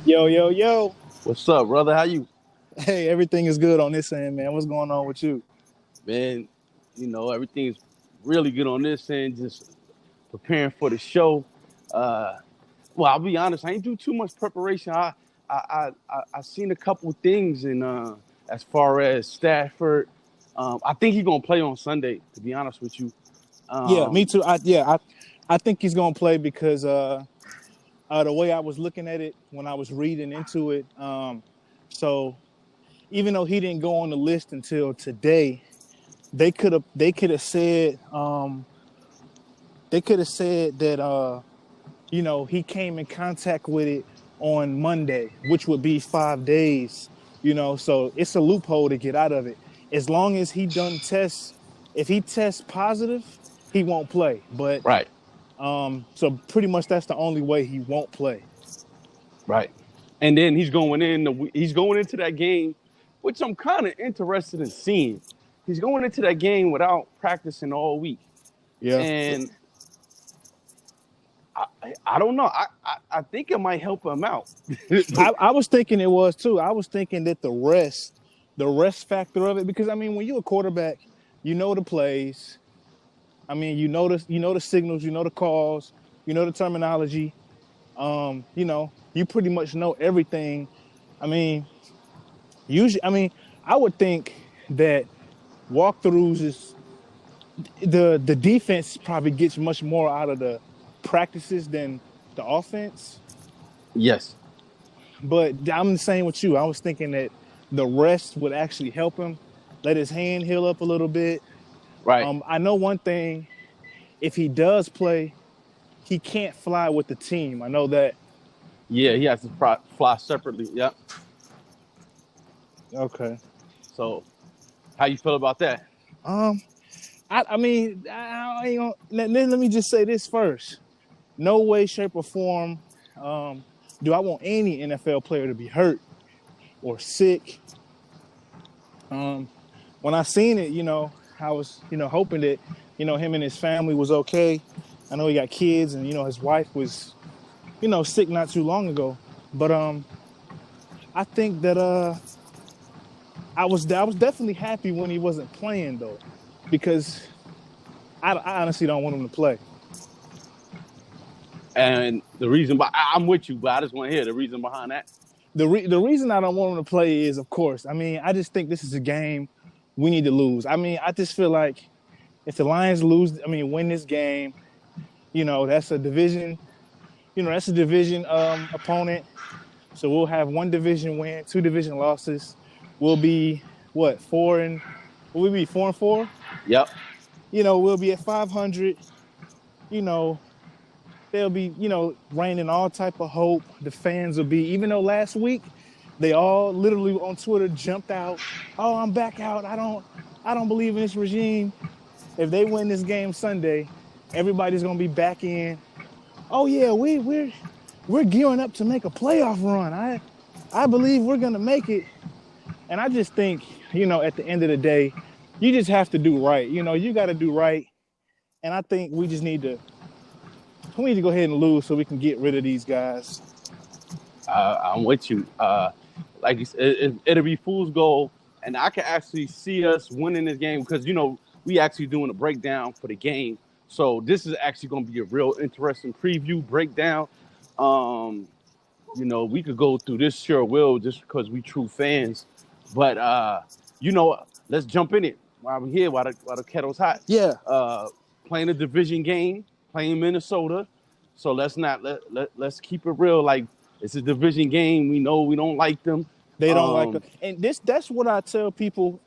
Yo, yo, yo. What's up, brother? How you? Hey, everything is good on this end, man. What's going on with you? Man, everything's really good on this end, just preparing for the show. Uh, well, I'll be honest, I ain't do too much preparation. I seen a couple things in as far as Stafford. I think he's gonna play on Sunday, to be honest with you. Yeah, me Um, too. I think he's gonna play because the way I was looking at it when I was reading into it. So even though he didn't go on the list until today, they could have said that he came in contact with it on Monday, which would be 5 days. So it's a loophole to get out of it. As long as he done tests, if he tests positive, he won't play. But right, so pretty much that's the only way he won't play. right. And then he's going into that game, which I'm kind of interested in seeing. He's going into that game without practicing all week. Yeah. And I don't know. I think it might help him out. I was thinking it was too. I was thinking that the rest factor of it, because I mean, when you're a quarterback, you know the plays. I mean, you know the signals, you know the calls, you know the terminology. You pretty much know everything. I mean, usually, I would think that walkthroughs is the defense probably gets much more out of the practices than the offense. Yes. But I'm the same with you. I was thinking that the rest would actually help him, let his hand heal up a little bit. Right. I know one thing: if he does play, he can't fly with the team. I know that. Yeah, he has to fly separately. Yep. Okay. So, how you feel about that? Um, I mean, I ain't gonna, let me just say this first. No way, shape, or form do I want any NFL player to be hurt or sick. When I seen it, I was, hoping that, him and his family was okay. I know he got kids, and his wife was, sick not too long ago. But I think that I was definitely happy when he wasn't playing though, because I honestly don't want him to play. And the reason, I'm with you, but I just want to hear the reason behind that. The reason I don't want him to play is, of course, I mean, I just think this is a game we need to lose. I mean, I just feel like if the Lions win this game, that's a division, opponent. So we'll have one division win, two division losses. We'll be what, four and will we be 4-4? Yep. We'll be at 500. You know, they'll be, raining all type of hope. The fans will be, even though last week they all literally on Twitter jumped out. Oh, I'm back out. I don't believe in this regime. If they win this game Sunday, everybody's gonna be back in. Oh yeah, we're gearing up to make a playoff run. I believe we're gonna make it. And I just think, at the end of the day, you just have to do right. You got to do right. And I think we need to go ahead and lose so we can get rid of these guys. I'm with you. Like you said, it'll be fool's goal, and I can actually see us winning this game because we actually doing a breakdown for the game. So this is actually going to be a real interesting preview breakdown. Um, we could go through this, sure will, just because we true fans. But let's jump in it while we're here, while the kettle's hot. Yeah, Uh, Playing a division game, playing Minnesota. So let's not let's keep it real. Like, it's a division game. We know we don't like them. they don't like it. Um, And that's what I tell people,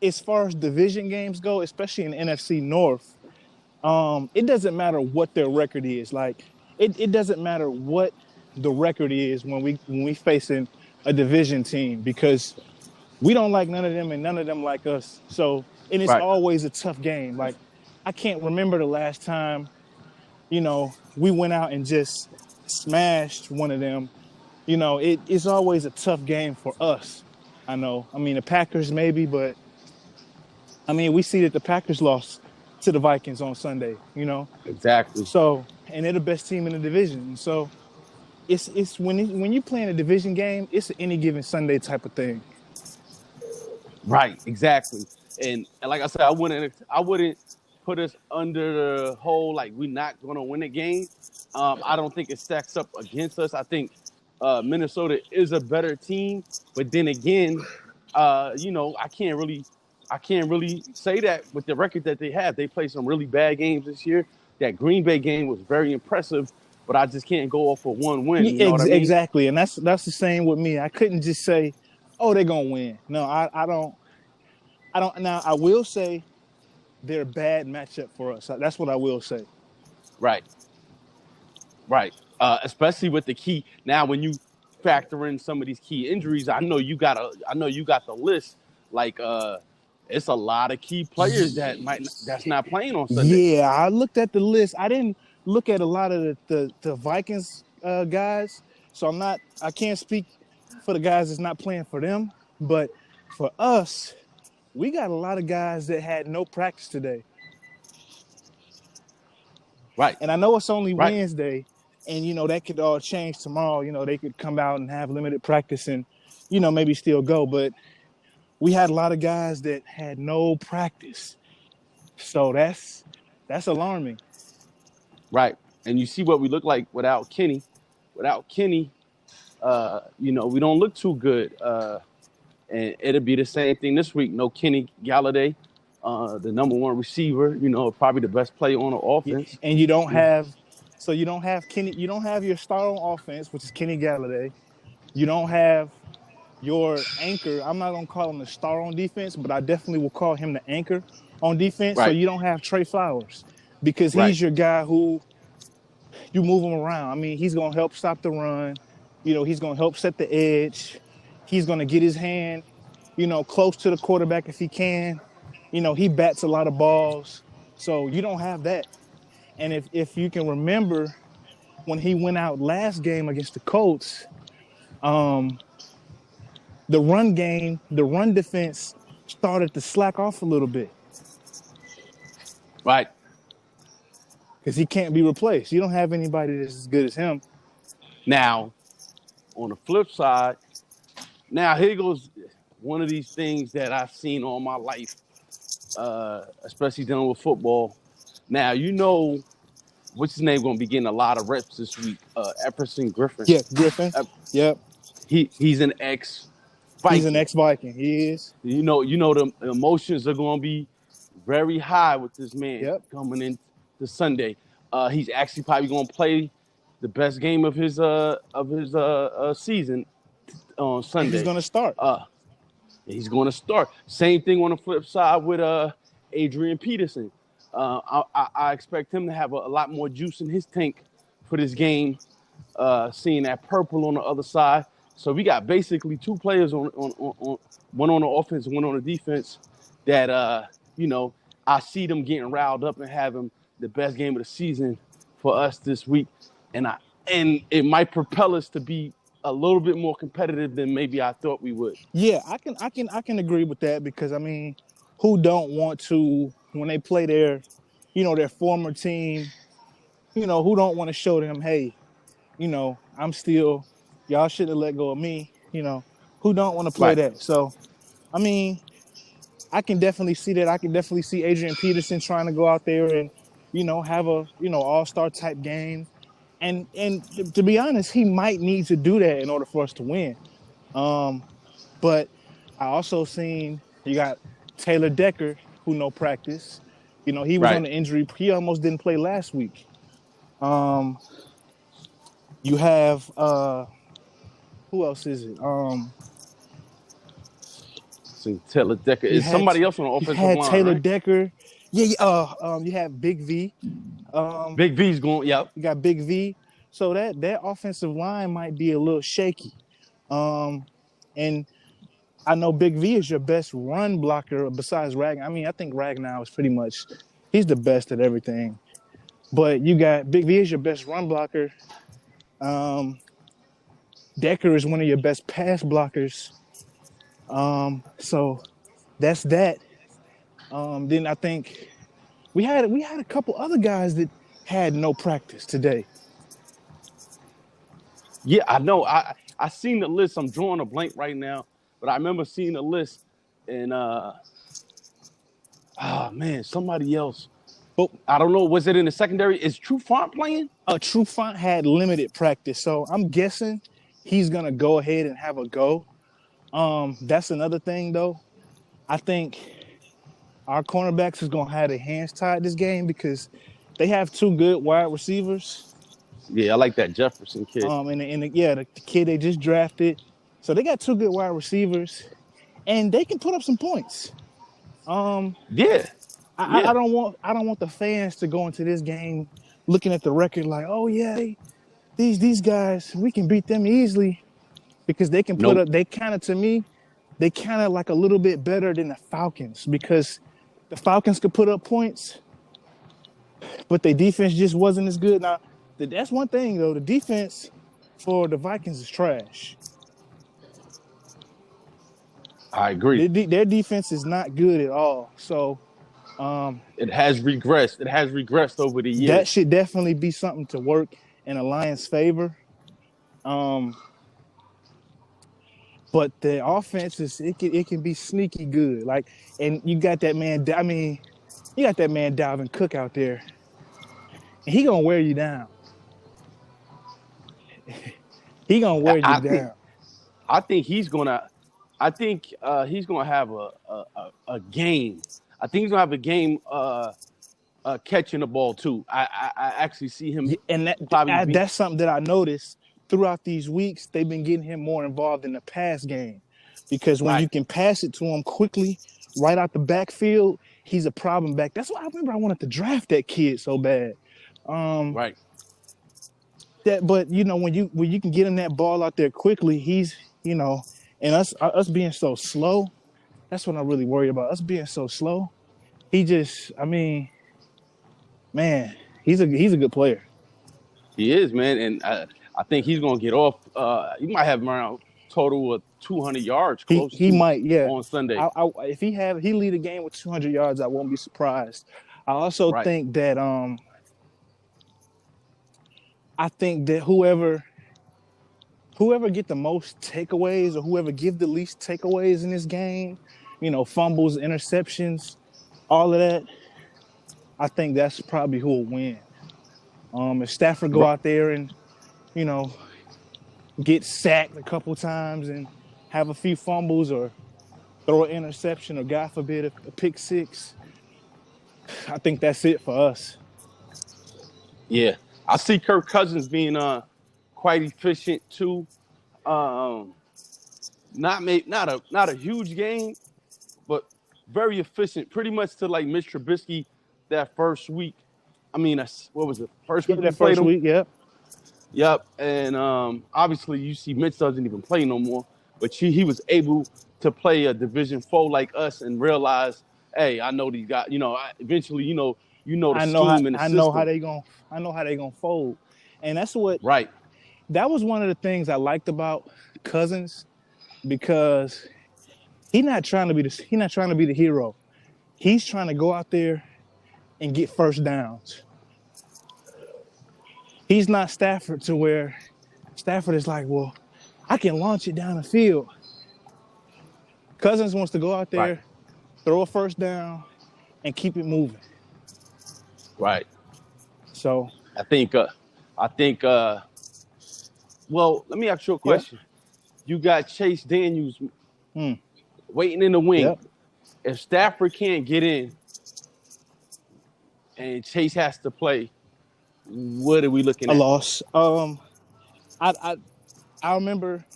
as far as division games go, especially in the NFC North. It doesn't matter what their record is. Like, it doesn't matter what the record is when we facing a division team, because we don't like none of them and none of them like us. So, and it's right. always a tough game. Like, I can't remember the last time, we went out and just smashed one of them. It's always a tough game for us. I know. I mean, the Packers maybe, but I mean, we see that the Packers lost to the Vikings on Sunday. Exactly. So, and they're the best team in the division. So it's when you playing a division game, it's an any given Sunday type of thing. Right, exactly. And like I said, I wouldn't put us under the whole like we're not gonna win a game. I don't think it stacks up against us. I think Minnesota is a better team, but then again, I can't really say that with the record that they have. They played some really bad games this year. That Green Bay game was very impressive, but I just can't go off for one win. Yeah, You know what I mean? exactly, and that's the same with me. I couldn't just say, "Oh, they're gonna win." No, I don't. I don't. Now I will say they're a bad matchup for us. That's what I will say. Right. Right. Especially with the key. Now, when you factor in some of these key injuries, I know you got the list. Like, it's a lot of key players that's not playing on Sunday. Yeah, I looked at the list. I didn't look at a lot of the Vikings guys, so I can't speak for the guys that's not playing for them. But for us, we got a lot of guys that had no practice today. Right. And I know it's only Right. Wednesday, and that could all change tomorrow. They could come out and have limited practice and maybe still go. But we had a lot of guys that had no practice, so that's alarming. Right. And you see what we look like without Kenny. Without Kenny, we don't look too good. And it'll be the same thing this week. No Kenny Galladay, the number one receiver. Probably the best player on the offense. And you don't have, so you don't have Kenny. You don't have your star on offense, which is Kenny Galladay. You don't have your anchor. I'm not gonna call him the star on defense, but I definitely will call him the anchor on defense. So Right. you don't have Trey Flowers because Right. he's your guy who you move him around. I mean, he's gonna help stop the run. He's gonna help set the edge. He's gonna get his hand, close to the quarterback if he can. He bats a lot of balls. So you don't have that. And if you can remember when he went out last game against the Colts, the run defense started to slack off a little bit Right. because he can't be replaced. You don't have anybody that's as good as him. Now, on the flip side, now here goes one of these things that I've seen all my life, especially dealing with football. Now, what's his name going to be getting a lot of reps this week? Epperson Griffin. Yeah, Griffin. Yep. He's an He's an ex-Viking. ex-Viking. He is. The emotions are going to be very high with this man Yep. coming in this Sunday. He's actually probably going to play the best game of his season on Sunday. And he's going to start. He's going to start. Same thing on the flip side with Adrian Peterson. I expect him to have a lot more juice in his tank for this game. Seeing that purple on the other side, so we got basically two players on one on the offense, one on the defense. That I see them getting riled up and having the best game of the season for us this week, and it might propel us to be a little bit more competitive than maybe I thought we would. Yeah, I can agree with that because I mean, who don't want to when they play their former team, who don't want to show them, hey, I'm still, y'all shouldn't have let go of me, who don't want to play Right. that. So, I mean, I can definitely see that. I can definitely see Adrian Peterson trying to go out there and, have a, all-star type game. And to be honest, he might need to do that in order for us to win. But I also seen you got Taylor Decker, who no practice. He was on Right. the injury. He almost didn't play last week. You have who else is it? So Taylor Decker You is had somebody else on the you offensive had line, Taylor right? Decker. Yeah, you have Big V. Big V's going. Yep. You got Big V. So that offensive line might be a little shaky. And I know Big V is your best run blocker besides Ragnar. I mean, I think Ragnar is pretty much he's the best at everything. But you got Big V is your best run blocker. Decker is one of your best pass blockers. So that's that. Then I think we had a couple other guys that had no practice today. Yeah, I know. I seen the list. I'm drawing a blank right now, but I remember seeing the list, and oh man, somebody else. But I don't know. Was it in the secondary? Is True Font playing? Trufant had limited practice, so I'm guessing he's gonna go ahead and have a go. That's another thing though. I think our cornerbacks is gonna have their hands tied this game because they have two good wide receivers. Yeah, I like that Jefferson kid. The kid they just drafted, so they got two good wide receivers, and they can put up some points. Um, Yeah, I yeah. don't want the fans to go into this game looking at the record like, oh yeah, these guys we can beat them easily because they can put Nope. up. They kind of to me, they kind of like a little bit better than the Falcons because the Falcons could put up points, but their defense just wasn't as good. Now that's one thing though. The defense for the Vikings is trash. I agree. Their defense is not good at all. So um, It has regressed. It has regressed over the that years. should definitely be something to work in a Lions' favor. Um, but the offense it can be sneaky good. Like, and you got that man. I mean, you got that man Dalvin Cook out there, and he gonna wear you down. He gonna wear you I think. down. I think he's gonna. I think he's gonna have a game. I think he's gonna have a game catching the ball too. I actually see him Yeah, and probably be that's something that I noticed throughout these weeks. They've been getting him more involved in the pass game because when right, you can pass it to him quickly, right out the backfield, he's a problem back. That's why I remember I wanted to draft that kid so bad. Um, right. but you know when you can get him that ball out there quickly, he's you know, and us being so slow, that's what I'm really worried about. Us being so slow. He just, I mean, man, he's a good player. He is, man, and I think he's gonna get off. He might have around total of 200 yards, close He to might, yeah. on Sunday. If he lead a game with 200 yards, I won't be surprised. I also Right, think that I think that whoever get the most takeaways or whoever give the least takeaways in this game, you know, fumbles, interceptions, all of that, I think that's probably who will win. If Stafford go right. out there and you know get sacked a couple times and have a few fumbles or throw an interception or God forbid a pick six, I think that's it for us. Yeah, I see Kirk Cousins being quite efficient too. Um, not a huge game, but very efficient. Pretty much to like Mitch Trubisky that first week. I mean, what was it? First Yeah, week we that played first him. week, yep. Yep. And obviously, you see, Mitch doesn't even play no more, but he was able to play a division foe like us and realize, hey, I know these guys. Eventually, the scheme and the system. I know how they gonna fold, and that's what Right. that was one of the things I liked about Cousins because he's not trying to be the hero. He's trying to go out there and get first downs. He's not Stafford to where Stafford is like, well, I can launch it down the field. Cousins wants to go out Right. there, throw a first down, and keep it moving. Right. So, I think. I think. Well, let me ask you a yep, question. You got Chase Daniels mm, waiting in the wing. yep, If Stafford can't get in and Chase has to play, what are we looking a at? loss. I, I I remember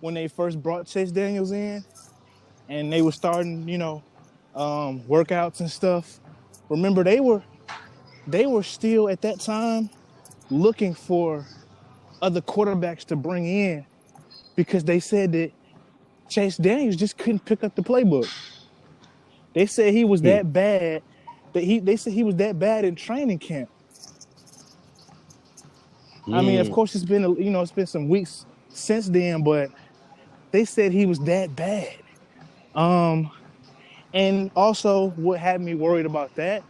when they first brought Chase Daniels in, and they were starting, workouts and stuff. Remember, they were still at that time looking for other quarterbacks to bring in because they said that Chase Daniels just couldn't pick up the playbook. They said he was Hmm. that bad they said he was that bad in training camp. I mean, of Hmm. course, it's been some weeks since then, but they said he was that bad. Um, and also, what had me worried about that,